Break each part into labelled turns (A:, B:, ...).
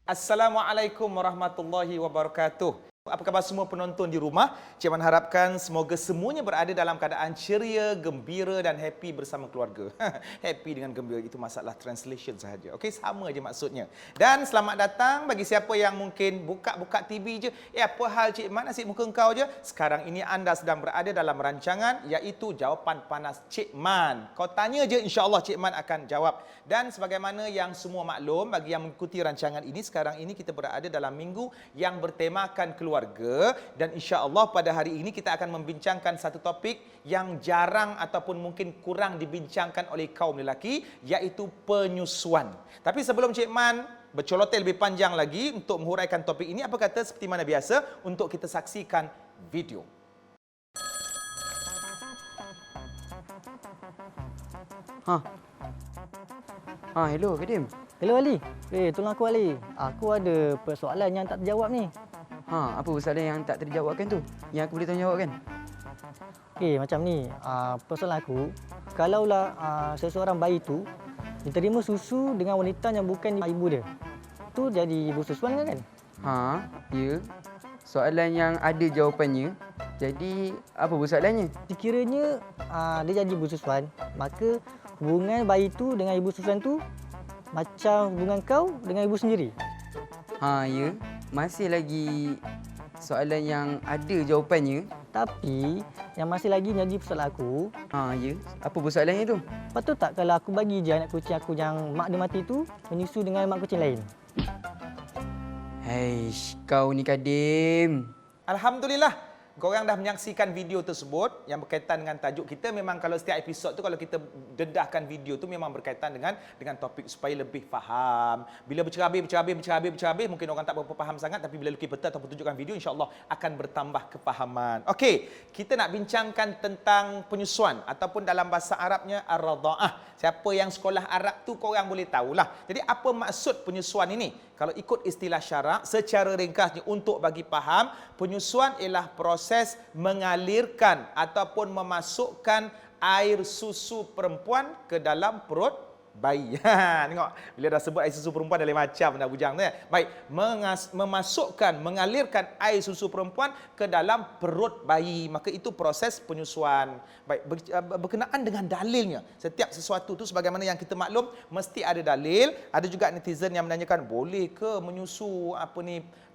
A: Assalamualaikum warahmatullahi wabarakatuh. Apa khabar semua penonton di rumah? Cik Man harapkan semoga semuanya berada dalam keadaan ceria, gembira dan happy bersama keluarga. Happy dengan gembira itu masalah translation sahaja. Okey, sama aja maksudnya. Dan selamat datang bagi siapa yang mungkin buka-buka TV je. Apa hal Cik Man, asyik muka engkau je? Sekarang ini anda sedang berada dalam rancangan iaitu Jawapan Panas Cik Man. Kau tanya je, insya-Allah Cik Man akan jawab. Dan sebagaimana yang semua maklum, bagi yang mengikuti rancangan ini, sekarang ini kita berada dalam minggu yang bertemakan keluarga, dan insya-Allah pada hari ini kita akan membincangkan satu topik yang jarang ataupun mungkin kurang dibincangkan oleh kaum lelaki, iaitu penyusuan. Tapi sebelum Cik Man bercolotel lebih panjang lagi untuk menghuraikan topik ini, apa kata seperti mana biasa untuk kita saksikan video.
B: Hello Kadim.
C: Hello Ali. Tolong aku Ali. Aku ada persoalan yang tak terjawab ni.
B: Apa persoalan yang tak terjawabkan tu? Yang aku boleh tanggungjawabkan?
C: Macam ni. Persoalan aku, kalaulah seseorang bayi tu diterima susu dengan wanita yang bukan ibu dia, tu jadi ibu susuan kan?
B: Ya. Soalan yang ada jawapannya. Jadi, apa persoalannya?
C: Sekiranya dia jadi ibu susuan, maka hubungan bayi tu dengan ibu susuan tu macam hubungan kau dengan ibu sendiri.
B: Ya. Masih lagi soalan yang ada jawapannya.
C: Tapi yang masih lagi jadi persoalan aku,
B: Ya. Apa persoalannya tu?
C: patut tak kalau aku bagi je anak kucing aku yang mak dia mati tu menyusu dengan mak kucing lain?
B: Kau ni Kadim.
A: Alhamdulillah, korang dah menyaksikan video tersebut yang berkaitan dengan tajuk kita. Memang kalau setiap episod tu, kalau kita dedahkan video tu memang berkaitan dengan topik supaya lebih faham. Bila bercerabih, mungkin orang tak berapa faham sangat, tapi bila lukis peta ataupun tunjukkan video, insya-Allah akan bertambah kefahaman. Okey, kita nak bincangkan tentang penyusuan ataupun dalam bahasa Arabnya ar-radha'ah. Siapa yang sekolah Arab tu korang boleh tahulah. Jadi apa maksud penyusuan ini? Kalau ikut istilah syarak, secara ringkasnya untuk bagi faham, penyusuan ialah proses mengalirkan ataupun memasukkan air susu perempuan ke dalam perut bayi. Tengok, bila dah sebut air susu perempuan dah lain macam dah bujang tu. Baik, mengalirkan air susu perempuan ke dalam perut bayi. Maka itu proses penyusuan. Baik, berkenaan dengan dalilnya. Setiap sesuatu tu sebagaimana yang kita maklum mesti ada dalil. Ada juga netizen yang menanyakan, boleh ke menyusu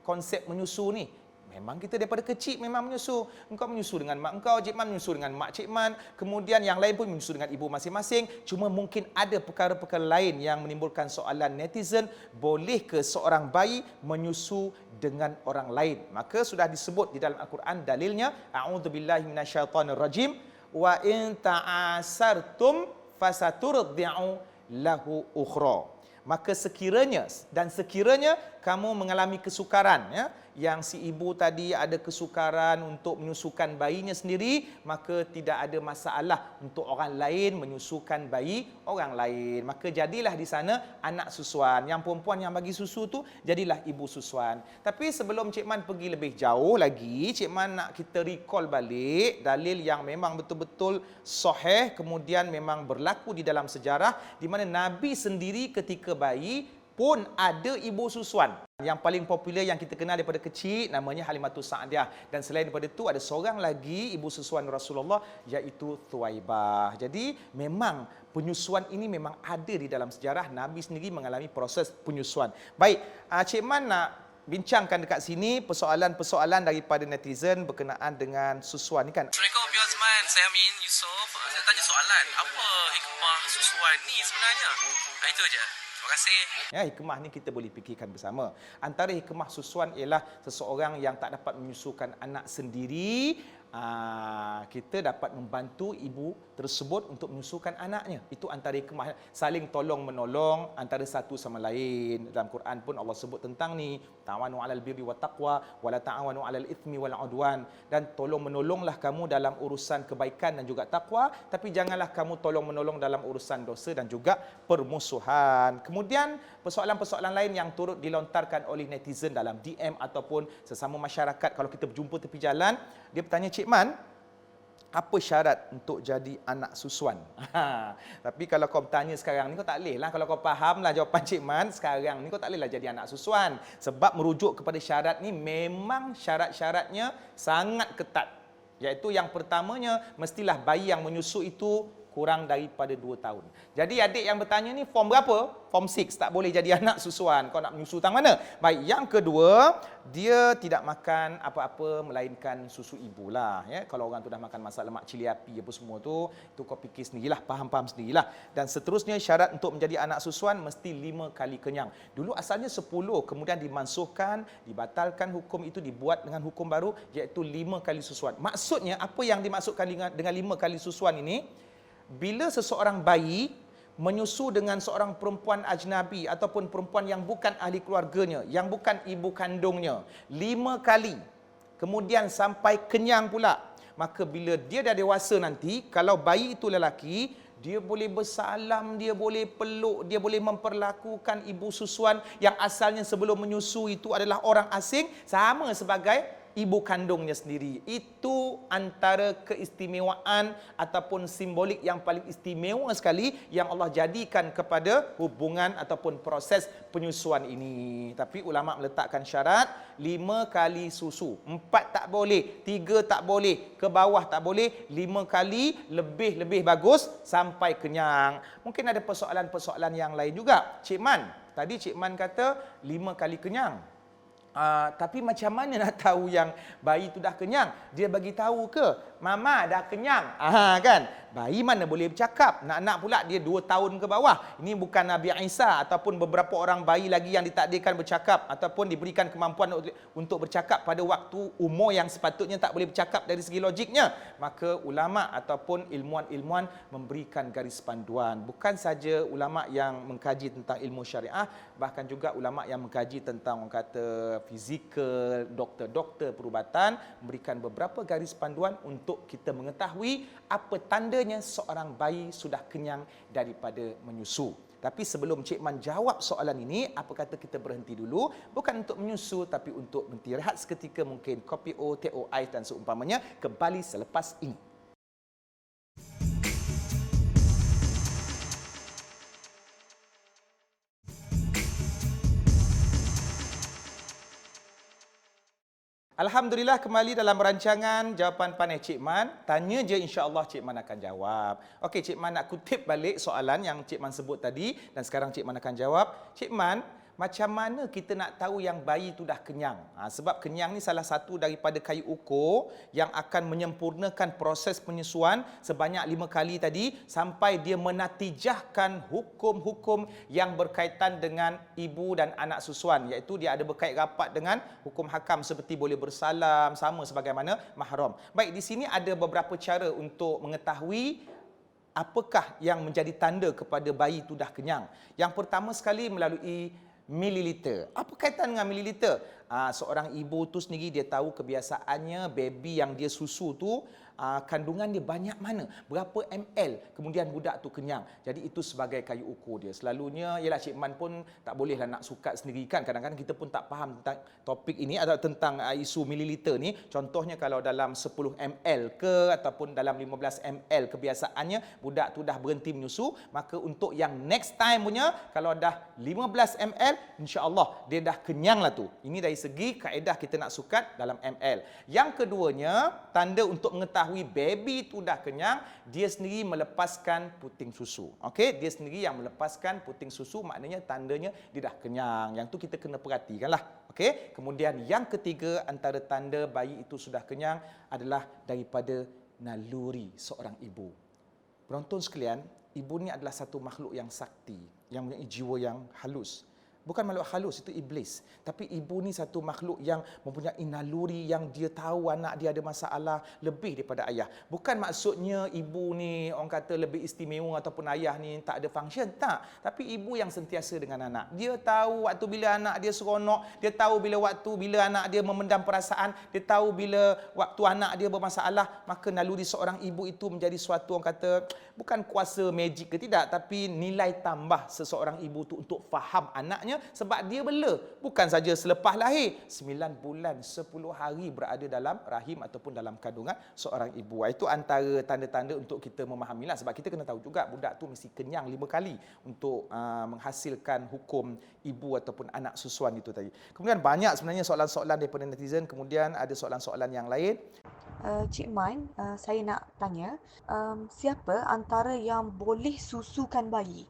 A: konsep menyusu ni? Memang kita daripada kecil memang menyusu. Engkau menyusu dengan mak engkau, Cik Man menyusu dengan mak Cik Man. Kemudian yang lain pun menyusu dengan ibu masing-masing. Cuma mungkin ada perkara-perkara lain yang menimbulkan soalan netizen. Boleh ke seorang bayi menyusu dengan orang lain? Maka sudah disebut di dalam Al-Quran dalilnya. A'udzubillahi minasyaitonirrajim. Wa in ta'asartum fasaturdi'u lahu ukhra. Maka sekiranya kamu mengalami kesukaran, yang si ibu tadi ada kesukaran untuk menyusukan bayinya sendiri, maka tidak ada masalah untuk orang lain menyusukan bayi orang lain. Maka jadilah di sana anak susuan. Yang perempuan yang bagi susu tu jadilah ibu susuan. Tapi sebelum Cik Man pergi lebih jauh lagi, Cik Man nak kita recall balik dalil yang memang betul-betul sahih, kemudian memang berlaku di dalam sejarah, di mana Nabi sendiri ketika bayi pun ada ibu susuan. Yang paling popular yang kita kenal daripada kecil namanya Halimatus Sa'diyah, dan selain daripada itu ada seorang lagi ibu susuan Rasulullah, iaitu Thuwaibah. Jadi memang penyusuan ini memang ada di dalam sejarah. Nabi sendiri mengalami proses penyusuan. Baik, Cik Man nak bincangkan dekat sini persoalan-persoalan daripada netizen berkenaan dengan susuan ni kan.
D: Assalamualaikum Puan Azman, saya Amin Yusof. Saya tanya soalan, apa hikmah susuan ni sebenarnya? Itu aja. Terima kasih.
A: Hikmah ni kita boleh fikirkan bersama. Antara hikmah susuan ialah seseorang yang tak dapat menyusukan anak sendiri, kita dapat membantu ibu tersebut untuk menyusukan anaknya. Itu antara hikmah, saling tolong menolong antara satu sama lain. Dalam Quran pun Allah sebut tentang ni, ta'awanu 'alal birri wat taqwa wa la ta'awanu 'alal itsmi wal 'udwan. Dan tolong menolonglah kamu dalam urusan kebaikan dan juga takwa, tapi janganlah kamu tolong menolong dalam urusan dosa dan juga permusuhan. Kemudian persoalan-persoalan lain yang turut dilontarkan oleh netizen dalam DM ataupun sesama masyarakat, kalau kita berjumpa tepi jalan, dia bertanya, Cik Man, apa syarat untuk jadi anak susuan? Tapi kalau kau bertanya sekarang ni, kau tak boleh lah. Kalau kau faham lah jawapan Cik Man, sekarang ni kau tak boleh lah jadi anak susuan. Sebab merujuk kepada syarat ni, memang syarat-syaratnya sangat ketat. Iaitu yang pertamanya, mestilah bayi yang menyusu itu kurang daripada 2 tahun. Jadi adik yang bertanya ni form berapa? Form 6, tak boleh jadi anak susuan. Kau nak menyusu tang mana? Baik, yang kedua, dia tidak makan apa-apa melainkan susu ibu lah. Ya? Kalau orang tu dah makan masak lemak cili api apa semua tu, itu kau fikir sendirilah, faham-faham sendirilah. Dan seterusnya syarat untuk menjadi anak susuan mesti 5 kali kenyang. Dulu asalnya 10, kemudian dimansuhkan, dibatalkan hukum itu, dibuat dengan hukum baru, iaitu 5 kali susuan. Maksudnya, apa yang dimaksudkan dengan 5 kali susuan ini? Bila seseorang bayi menyusu dengan seorang perempuan ajnabi ataupun perempuan yang bukan ahli keluarganya, yang bukan ibu kandungnya, 5 kali, kemudian sampai kenyang pula, maka bila dia dah dewasa nanti, kalau bayi itu lelaki, dia boleh bersalam, dia boleh peluk, dia boleh memperlakukan ibu susuan yang asalnya sebelum menyusu itu adalah orang asing, sama sebagai ibu kandungnya sendiri. Itu antara keistimewaan ataupun simbolik yang paling istimewa sekali yang Allah jadikan kepada hubungan ataupun proses penyusuan ini. Tapi ulama meletakkan syarat 5 kali susu. 4 tak boleh, 3 tak boleh, ke bawah tak boleh, 5 kali lebih bagus sampai kenyang. Mungkin ada persoalan-persoalan yang lain juga. Cik Man, tadi Cik Man kata 5 kali kenyang. Tapi macam mana nak tahu yang bayi tu dah kenyang? Dia bagi tahu ke? Mama dah kenyang. Kan? Bayi mana boleh bercakap? Nak-nak pula dia 2 tahun ke bawah. Ini bukan Nabi Isa ataupun beberapa orang bayi lagi yang ditakdirkan bercakap ataupun diberikan kemampuan untuk bercakap pada waktu umur yang sepatutnya tak boleh bercakap dari segi logiknya. Maka ulama ataupun ilmuwan-ilmuwan memberikan garis panduan. Bukan saja ulama yang mengkaji tentang ilmu syariah, bahkan juga ulama yang mengkaji tentang orang kata fizikal, doktor-doktor perubatan memberikan beberapa garis panduan untuk kita mengetahui apa tandanya seorang bayi sudah kenyang daripada menyusu. Tapi sebelum Cik Man jawab soalan ini, apa kata kita berhenti dulu, bukan untuk menyusu tapi untuk berhenti rehat seketika, mungkin kopi o, teh o, ais dan seumpamanya, kembali selepas ini. Alhamdulillah, kembali dalam rancangan Jawapan Pandai Cik Man. Tanya je, insya-Allah Cik Man akan jawab. Okey, Cik Man nak kutip balik soalan yang Cik Man sebut tadi dan sekarang Cik Man akan jawab. Cik Man, macam mana kita nak tahu yang bayi itu dah kenyang? Sebab kenyang ni salah satu daripada kayu ukur yang akan menyempurnakan proses penyusuan sebanyak 5 kali tadi sampai dia menatijahkan hukum-hukum yang berkaitan dengan ibu dan anak susuan, iaitu dia ada berkait rapat dengan hukum hakam seperti boleh bersalam, sama sebagaimana mahram. Baik, di sini ada beberapa cara untuk mengetahui apakah yang menjadi tanda kepada bayi itu dah kenyang. Yang pertama sekali melalui mililiter. Apa kaitan dengan mililiter? Seorang ibu tu sendiri dia tahu kebiasaannya baby yang dia susu tu kandungan dia banyak mana, berapa ml, kemudian budak tu kenyang. Jadi itu sebagai kayu ukur dia. Selalunya, ialah Cik Man pun tak bolehlah nak sukat sendiri kan. Kadang-kadang kita pun tak faham tentang topik ini atau tentang isu mililiter ni. Contohnya kalau dalam 10 ml ke ataupun dalam 15 ml kebiasaannya budak tu dah berhenti menyusu, maka untuk yang next time punya, kalau dah 15 ml, insya-Allah dia dah kenyang lah tu. Ini dari segi kaedah kita nak sukat dalam ml. Yang keduanya, tanda untuk mengetahui baby itu dah kenyang, dia sendiri melepaskan puting susu. Okey, dia sendiri yang melepaskan puting susu, maknanya tandanya dia dah kenyang. Yang tu kita kena perhatikanlah. Okey, kemudian yang ketiga antara tanda bayi itu sudah kenyang adalah daripada naluri seorang ibu. Penonton sekalian, ibu ni adalah satu makhluk yang sakti, yang mempunyai jiwa yang halus. Bukan makhluk halus, itu iblis. Tapi ibu ni satu makhluk yang mempunyai naluri, yang dia tahu anak dia ada masalah lebih daripada ayah. Bukan maksudnya ibu ni orang kata lebih istimewa ataupun ayah ni tak ada function. Tak. Tapi ibu yang sentiasa dengan anak. Dia tahu waktu bila anak dia seronok, dia tahu bila anak dia memendam perasaan, dia tahu bila waktu anak dia bermasalah. Maka naluri seorang ibu itu menjadi suatu orang kata bukan kuasa magic ke tidak, tapi nilai tambah seseorang ibu tu untuk faham anaknya Sebabnya sebab dia bela. Bukan saja selepas lahir, 9 bulan 10 hari berada dalam rahim ataupun dalam kandungan seorang ibu. Itu antara tanda-tanda untuk kita memahamilah. Sebab kita kena tahu juga budak tu mesti kenyang 5 kali untuk menghasilkan hukum ibu ataupun anak susuan itu tadi. Kemudian banyak sebenarnya soalan-soalan daripada netizen. Kemudian ada soalan-soalan yang lain.
E: Cik Man, saya nak tanya, siapa antara yang boleh susukan bayi?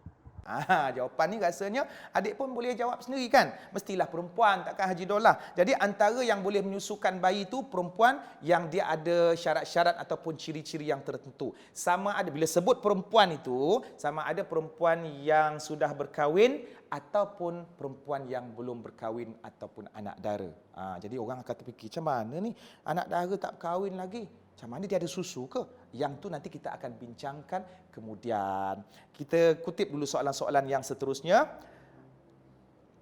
A: Jawapan ni rasanya adik pun boleh jawab sendiri kan. Mestilah perempuan, takkan Haji Dolah. Jadi antara yang boleh menyusukan bayi itu perempuan yang dia ada syarat-syarat ataupun ciri-ciri yang tertentu. Sama ada, bila sebut perempuan itu, sama ada perempuan yang sudah berkahwin ataupun perempuan yang belum berkahwin ataupun anak dara. Jadi orang akan terfikir, macam mana ni anak dara tak berkahwin lagi? Macam mana dia ada susu ke? Yang tu nanti kita akan bincangkan kemudian. Kita kutip dulu soalan-soalan yang seterusnya.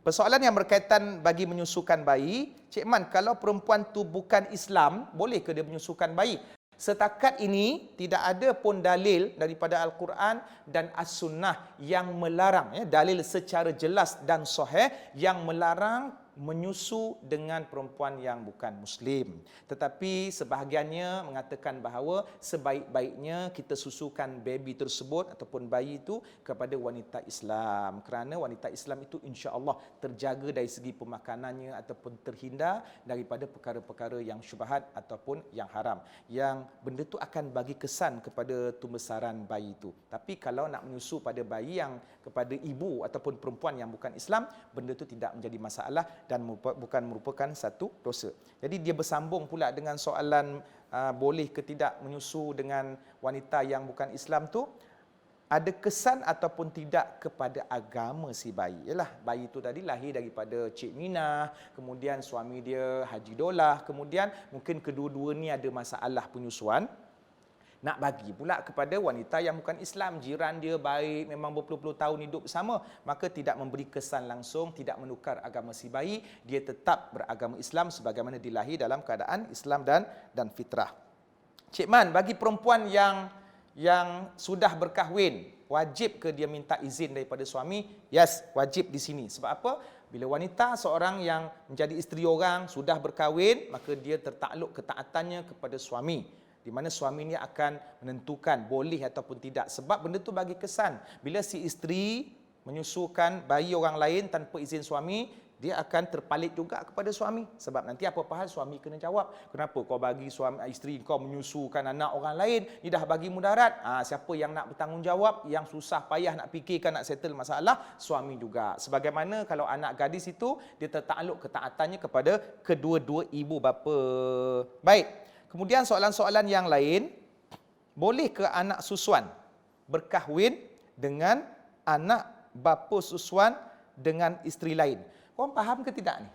A: Persoalan yang berkaitan bagi menyusukan bayi. Cik Man, kalau perempuan tu bukan Islam, boleh ke dia menyusukan bayi? Setakat ini tidak ada pun dalil daripada Al-Quran dan As-Sunnah yang melarang, dalil secara jelas dan sahih yang melarang menyusu dengan perempuan yang bukan Muslim. Tetapi sebahagiannya mengatakan bahawa sebaik-baiknya kita susukan baby tersebut ataupun bayi itu kepada wanita Islam. Kerana wanita Islam itu insya-Allah terjaga dari segi pemakanannya ataupun terhindar daripada perkara-perkara yang syubhat ataupun yang haram. Yang benda itu akan bagi kesan kepada tumbesaran bayi itu. Tapi kalau nak menyusu pada bayi yang kepada ibu ataupun perempuan yang bukan Islam, benda itu tidak menjadi masalah dan bukan merupakan satu dosa. Jadi dia bersambung pula dengan soalan boleh ke tidak menyusu dengan wanita yang bukan Islam tu, ada kesan ataupun tidak kepada agama si bayi. Yalah, bayi itu tadi lahir daripada Cik Minah, kemudian suami dia Haji Dolah, kemudian mungkin kedua-dua ni ada masalah penyusuan. Nak bagi pula kepada wanita yang bukan Islam, jiran dia baik, memang berpuluh-puluh tahun hidup bersama, maka tidak memberi kesan langsung, tidak menukar agama si bayi, dia tetap beragama Islam sebagaimana dilahir dalam keadaan Islam dan fitrah. Cik Man, bagi perempuan yang sudah berkahwin, wajib ke dia minta izin daripada suami? Yes, wajib di sini. Sebab apa? Bila wanita seorang yang menjadi isteri orang, sudah berkahwin, maka dia tertakluk ketaatannya kepada suami, di mana suaminya akan menentukan boleh ataupun tidak. Sebab benda tu bagi kesan. Bila si isteri menyusukan bayi orang lain tanpa izin suami, dia akan terpalit juga kepada suami. Sebab nanti apa-apa hal suami kena jawab. Kenapa kau bagi isteri kau menyusukan anak orang lain? Ni dah bagi mudarat. Siapa yang nak bertanggungjawab? Yang susah payah nak fikirkan, nak settle masalah? Suami juga. Sebagaimana kalau anak gadis itu, dia tertakluk ketaatannya kepada kedua-dua ibu bapa. Baik. Kemudian soalan-soalan yang lain, boleh ke anak susuan berkahwin dengan anak bapa susuan dengan isteri lain? Korang faham ke tidak ni?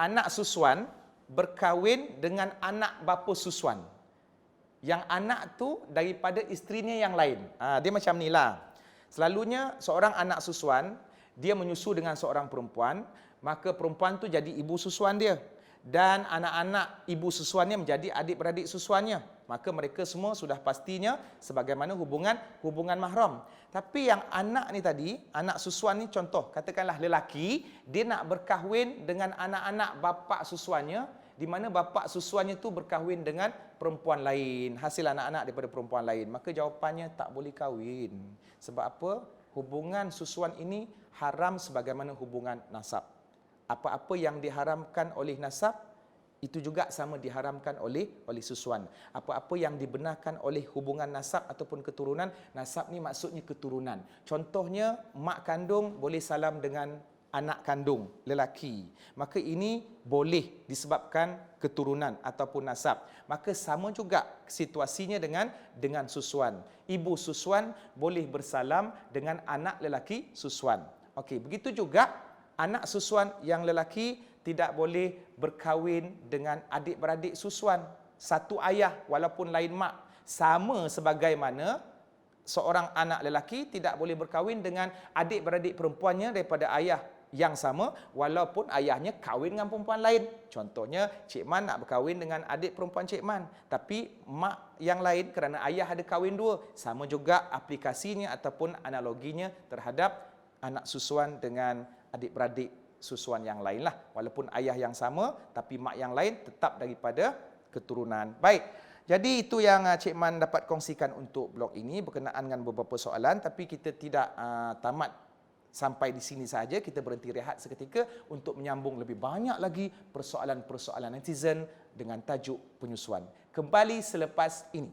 A: Anak susuan berkahwin dengan anak bapa susuan. Yang anak tu daripada isterinya yang lain. Dia macam ni lah. Selalunya seorang anak susuan, dia menyusu dengan seorang perempuan, maka perempuan tu jadi ibu susuan dia. Dan anak-anak ibu susuannya menjadi adik-beradik susuannya. Maka mereka semua sudah pastinya sebagaimana hubungan mahram. Tapi yang anak ni tadi, anak susuan ni contoh, katakanlah lelaki, dia nak berkahwin dengan anak-anak bapa susuannya, di mana bapa susuannya tu berkahwin dengan perempuan lain, hasil anak-anak daripada perempuan lain. Maka jawapannya tak boleh kahwin. Sebab apa? Hubungan susuan ini haram sebagaimana hubungan nasab. Apa-apa yang diharamkan oleh nasab, itu juga sama diharamkan oleh susuan. Apa-apa yang dibenarkan oleh hubungan nasab ataupun keturunan, nasab ni maksudnya keturunan. Contohnya, mak kandung boleh salam dengan anak kandung lelaki. Maka ini boleh disebabkan keturunan ataupun nasab. Maka sama juga situasinya dengan susuan. Ibu susuan boleh bersalam dengan anak lelaki susuan. Okey, begitu juga anak susuan yang lelaki tidak boleh berkahwin dengan adik-beradik susuan. Satu ayah walaupun lain mak. Sama sebagaimana seorang anak lelaki tidak boleh berkahwin dengan adik-beradik perempuannya daripada ayah yang sama walaupun ayahnya kahwin dengan perempuan lain. Contohnya, Cik Man nak berkahwin dengan adik perempuan Cik Man, tapi mak yang lain kerana ayah ada kahwin dua. Sama juga aplikasinya ataupun analoginya terhadap anak susuan dengan adik-beradik susuan yang lain lah. Walaupun ayah yang sama, tapi mak yang lain tetap daripada keturunan. Baik, jadi itu yang Cik Man dapat kongsikan untuk blog ini berkenaan dengan beberapa soalan, tapi kita tidak tamat sampai di sini saja. Kita berhenti rehat seketika untuk menyambung lebih banyak lagi persoalan-persoalan netizen dengan tajuk penyusuan. Kembali selepas ini.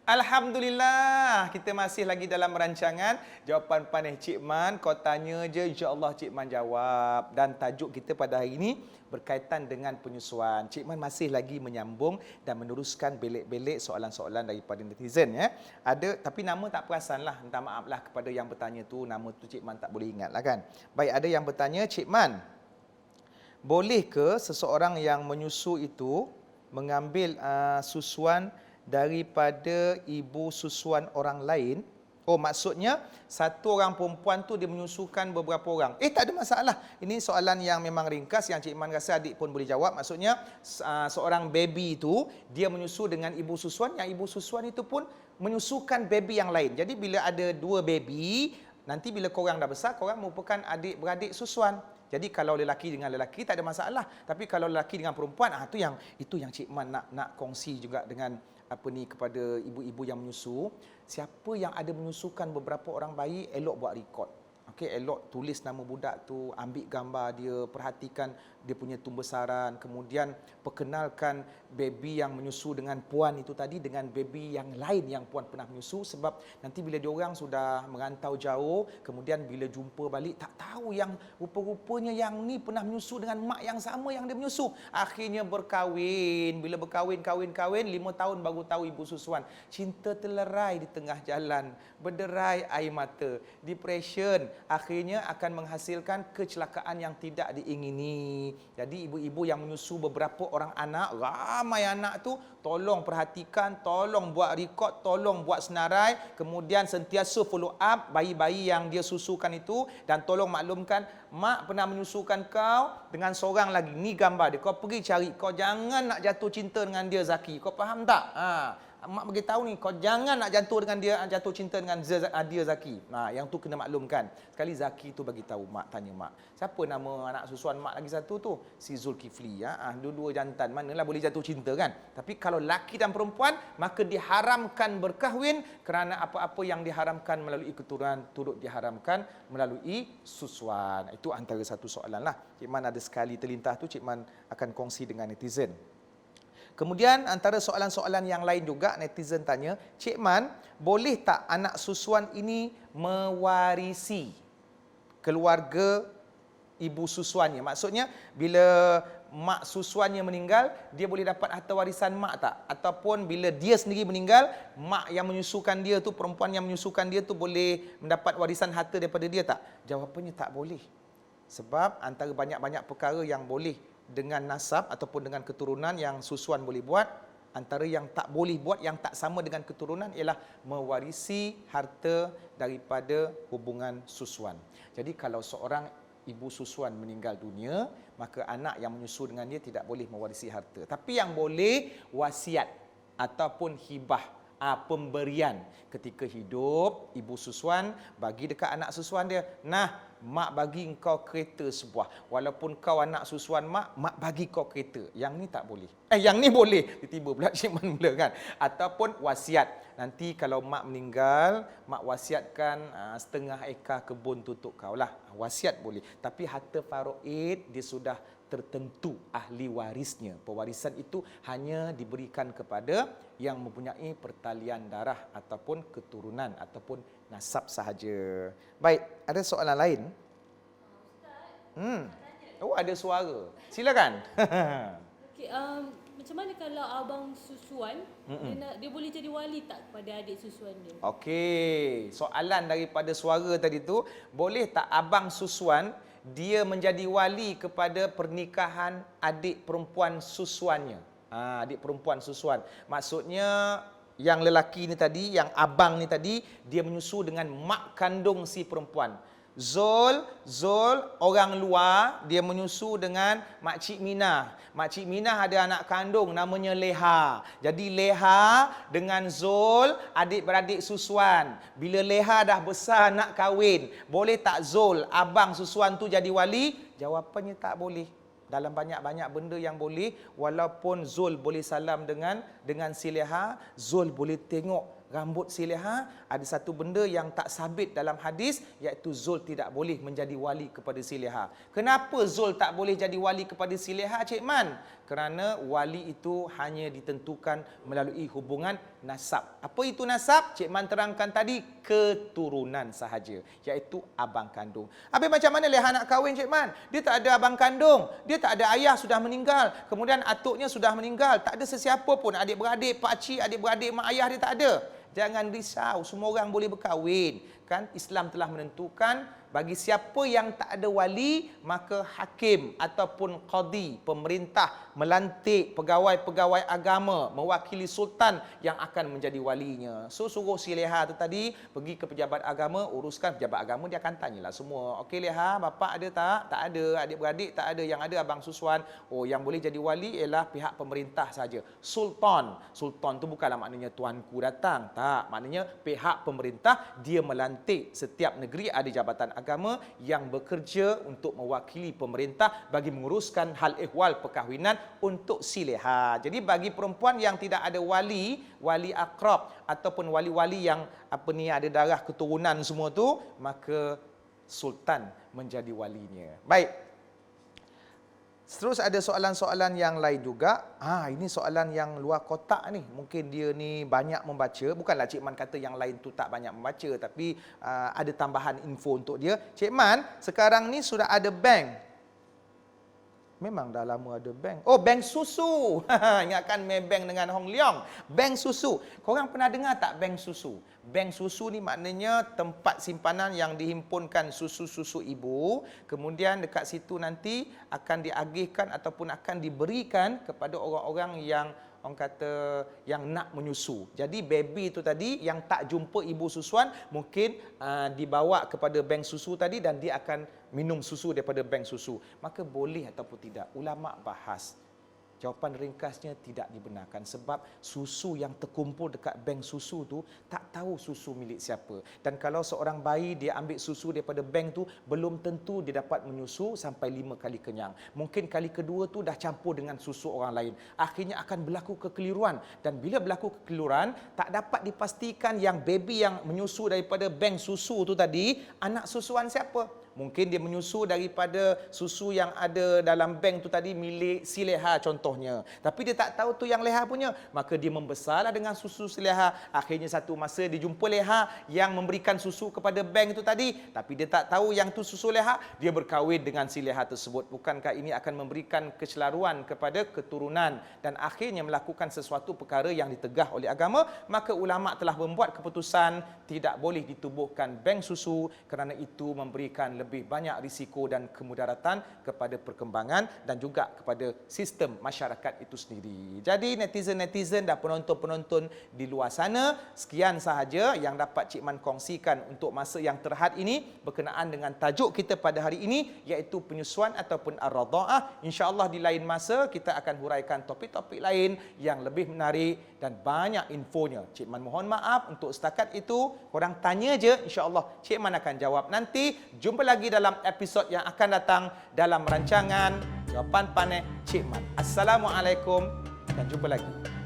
A: Alhamdulillah, kita masih lagi dalam rancangan Jawapan Panih Cik Man. Kau tanya je, insya-Allah Cik Man jawab. Dan tajuk kita pada hari ini berkaitan dengan penyusuan. Cik Man masih lagi menyambung dan meneruskan belik-belik soalan-soalan daripada netizen ya. Ada tapi nama tak perasan lah. Minta maaf lah kepada yang bertanya tu, nama tu Cik Man tak boleh ingat lah kan. Baik, ada yang bertanya, Cik Man, boleh ke seseorang yang menyusu itu mengambil susuan daripada ibu susuan orang lain? Oh, maksudnya satu orang perempuan tu dia menyusukan beberapa orang. Tak ada masalah. Ini soalan yang memang ringkas yang Cik Man rasa adik pun boleh jawab. Maksudnya seorang baby itu dia menyusu dengan ibu susuan, yang ibu susuan itu pun menyusukan baby yang lain. Jadi bila ada dua baby, nanti bila korang dah besar, korang merupakan adik-beradik susuan. Jadi kalau lelaki dengan lelaki tak ada masalah. Tapi kalau lelaki dengan perempuan, itu yang Cik Man nak kongsi juga dengan kepada ibu-ibu yang menyusu. Siapa yang ada menyusukan beberapa orang bayi, elok buat rekod. Okey, elok tulis nama budak tu, ambil gambar dia, perhatikan dia punya tumbesaran, kemudian perkenalkan baby yang menyusu dengan puan itu tadi dengan baby yang lain yang puan pernah menyusu, sebab nanti bila diorang sudah merantau jauh, kemudian bila jumpa balik tak tahu yang rupa-rupanya yang ni pernah menyusu dengan mak yang sama yang dia menyusu. Akhirnya berkahwin, bila berkahwin 5 tahun baru tahu ibu susuan. Cinta terlerai di tengah jalan, berderai air mata, depression, akhirnya akan menghasilkan kecelakaan yang tidak diingini. Jadi ibu-ibu yang menyusu beberapa orang anak, ramai anak tu, tolong perhatikan, tolong buat rekod, tolong buat senarai, kemudian sentiasa follow up bayi-bayi yang dia susukan itu, dan tolong maklumkan, mak pernah menyusukan kau dengan seorang lagi, ni gambar dia, kau pergi cari, kau jangan nak jatuh cinta dengan dia Zaki, kau faham tak? Mak bagi tahu ni, kau jangan nak jatuh cinta dengan dia Zaki. Yang tu kena maklumkan. Sekali Zaki tu bagi tahu mak, tanya mak, siapa nama anak susuan mak lagi satu tu? Si Zulkifli dua-dua jantan, manalah boleh jatuh cinta kan? Tapi kalau laki dan perempuan, maka diharamkan berkahwin, kerana apa-apa yang diharamkan melalui keturunan turut diharamkan melalui susuan. Itu antara satu soalan lah. Cik Man ada sekali terlintas tu, Cik Man akan kongsi dengan netizen. Kemudian antara soalan-soalan yang lain juga netizen tanya, Cik Man, boleh tak anak susuan ini mewarisi keluarga ibu susuannya? Maksudnya bila mak susuannya meninggal, dia boleh dapat harta warisan mak tak? Ataupun bila dia sendiri meninggal, mak yang menyusukan dia tu, perempuan yang menyusukan dia tu boleh mendapat warisan harta daripada dia tak? Jawapannya tak boleh. Sebab antara banyak-banyak perkara yang boleh dengan nasab ataupun dengan keturunan yang susuan boleh buat, antara yang tak boleh buat, yang tak sama dengan keturunan, ialah mewarisi harta daripada hubungan susuan. Jadi kalau seorang ibu susuan meninggal dunia, maka anak yang menyusu dengan dia tidak boleh mewarisi harta. Tapi yang boleh wasiat ataupun hibah, pemberian. Ketika hidup, ibu susuan bagi dekat anak susuan dia, nah, mak bagi engkau kereta sebuah. Walaupun kau anak susuan mak bagi kau kereta. Yang ni tak boleh. Yang ni boleh. Tiba-tiba pula Cik Man mula kan. Ataupun wasiat. Nanti kalau mak meninggal, mak wasiatkan setengah ekar kebun tu untuk kau lah. Wasiat boleh. Tapi harta faraid dia sudah tertentu ahli warisnya. Pewarisan itu hanya diberikan kepada yang mempunyai pertalian darah ataupun keturunan ataupun nasab sahaja. Baik, ada soalan lain? Oh, ada suara. Silakan.
F: Okey, macam mana kalau abang susuan, dia boleh jadi wali tak kepada adik susuan dia?
A: Okey, soalan daripada suara tadi tu, boleh tak abang susuan dia menjadi wali kepada pernikahan adik perempuan susuannya? Adik perempuan susuan. Maksudnya yang lelaki ni tadi, yang abang ni tadi, dia menyusu dengan mak kandung si perempuan. Zul orang luar, dia menyusu dengan Makcik Minah. Makcik Minah ada anak kandung namanya Leha. Jadi Leha dengan Zul adik-beradik susuan. Bila Leha dah besar nak kahwin, boleh tak Zul, abang susuan tu jadi wali? Jawapannya tak boleh. Dalam banyak-banyak benda yang boleh, walaupun Zul boleh salam dengan si Leha, Zul boleh tengok rambut si Leha, ada satu benda yang tak sabit dalam hadis, iaitu Zul tidak boleh menjadi wali kepada si Leha. Kenapa Zul tak boleh jadi wali kepada si Leha, Cik Man? Kerana wali itu hanya ditentukan melalui hubungan nasab. Apa itu nasab? Cik Man terangkan tadi, keturunan sahaja, iaitu abang kandung. Habis macam mana Leha nak kahwin, Cik Man? Dia tak ada abang kandung, dia tak ada ayah, sudah meninggal, kemudian atuknya sudah meninggal, tak ada sesiapa pun, adik-beradik, pakcik, adik-beradik, mak ayah dia tak ada. Jangan risau, semua orang boleh berkahwin. Kan Islam telah menentukan bagi siapa yang tak ada wali, maka hakim ataupun qadi, pemerintah melantik pegawai-pegawai agama mewakili sultan yang akan menjadi walinya. So suruh si Leha tu tadi pergi ke pejabat agama, uruskan. Pejabat agama dia akan tanyalah semua. Okey Leha, bapa ada tak? Tak ada. Adik-beradik tak ada. Yang ada abang susuan. Oh, yang boleh jadi wali ialah pihak pemerintah saja. Sultan. Sultan tu bukanlah maknanya tuanku datang. Tak, maknanya pihak pemerintah dia melantik. Setiap negeri ada jabatan agama yang bekerja untuk mewakili pemerintah bagi menguruskan hal ehwal perkahwinan untuk si Leha. Jadi bagi perempuan yang tidak ada wali akrab ataupun wali-wali yang ada darah keturunan semua tu, maka sultan menjadi walinya. Baik. Terus ada soalan-soalan yang lain juga. Ini soalan yang luar kotak ni. Mungkin dia ni banyak membaca. Bukanlah Cik Man kata yang lain tu tak banyak membaca, tapi ada tambahan info untuk dia. Cik Man, sekarang ni sudah ada bank. Memang dah lama ada bank. Oh, bank susu. Ingatkan Maybank dengan Hong Leong. Bank susu. Korang pernah dengar tak bank susu? Bank susu ni maknanya tempat simpanan yang dihimpunkan susu-susu ibu. Kemudian dekat situ nanti akan diagihkan ataupun akan diberikan kepada orang-orang yang orang kata yang nak menyusu. Jadi baby itu tadi yang tak jumpa ibu susuan mungkin dibawa kepada bank susu tadi dan dia akan minum susu daripada bank susu. Maka boleh ataupun tidak? Ulama bahas. Jawapan ringkasnya tidak dibenarkan sebab susu yang terkumpul dekat bank susu tu tak tahu susu milik siapa. Dan kalau seorang bayi dia ambil susu daripada bank tu, belum tentu dia dapat menyusu sampai 5 kali kenyang. Mungkin kali kedua tu dah campur dengan susu orang lain. Akhirnya akan berlaku kekeliruan. Dan bila berlaku kekeliruan, tak dapat dipastikan yang baby yang menyusu daripada bank susu tu tadi, anak susuan siapa. Mungkin dia menyusu daripada susu yang ada dalam bank tu tadi milik si Leha contohnya. Tapi dia tak tahu tu yang Leha punya. Maka dia membesarlah dengan susu si Leha. Akhirnya satu masa dia jumpa Leha yang memberikan susu kepada bank tu tadi. Tapi dia tak tahu yang tu susu Leha. Dia berkahwin dengan si Leha tersebut. Bukankah ini akan memberikan kecelaruan kepada keturunan. Dan akhirnya melakukan sesuatu perkara yang ditegah oleh agama. Maka ulama' telah membuat keputusan tidak boleh ditubuhkan bank susu kerana itu memberikan lebih banyak risiko dan kemudaratan kepada perkembangan dan juga kepada sistem masyarakat itu sendiri. Jadi netizen-netizen dan penonton-penonton di luar sana, sekian sahaja yang dapat Cik Man kongsikan untuk masa yang terhad ini berkenaan dengan tajuk kita pada hari ini, iaitu penyusuan ataupun ar-radha'ah. InsyaAllah di lain masa kita akan huraikan topik-topik lain yang lebih menarik dan banyak infonya. Cik Man mohon maaf untuk setakat itu. Korang tanya je, insyaAllah Cik Man akan jawab nanti. Jumpa lagi dalam episod yang akan datang dalam rancangan Jawapan Panik Cik Man. Assalamualaikum dan jumpa lagi.